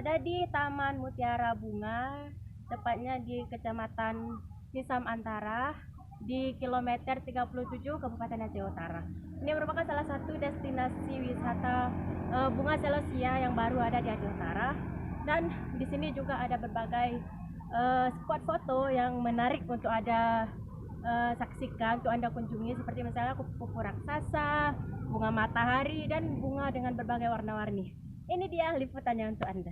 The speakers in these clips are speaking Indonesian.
berada di Taman Mutiara Bunga, tepatnya di Kecamatan Nisam Antara, di kilometer 37 Kabupaten Aceh Utara. Ini merupakan salah satu destinasi wisata bunga celosia yang baru ada di Aceh Utara, dan di sini juga ada berbagai spot foto yang menarik untuk Anda saksikan, untuk Anda kunjungi, seperti misalnya kupu-kupu raksasa, bunga matahari, dan bunga dengan berbagai warna-warni. Ini dia liputannya untuk Anda.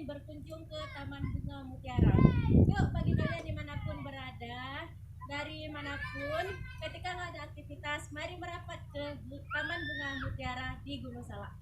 Berkunjung ke Taman Bunga Mutiara. Yuk, bagi kalian dimanapun berada, dari manapun, ketika nggak ada aktivitas, mari merapat ke Taman Bunga Mutiara di Gunung Salak.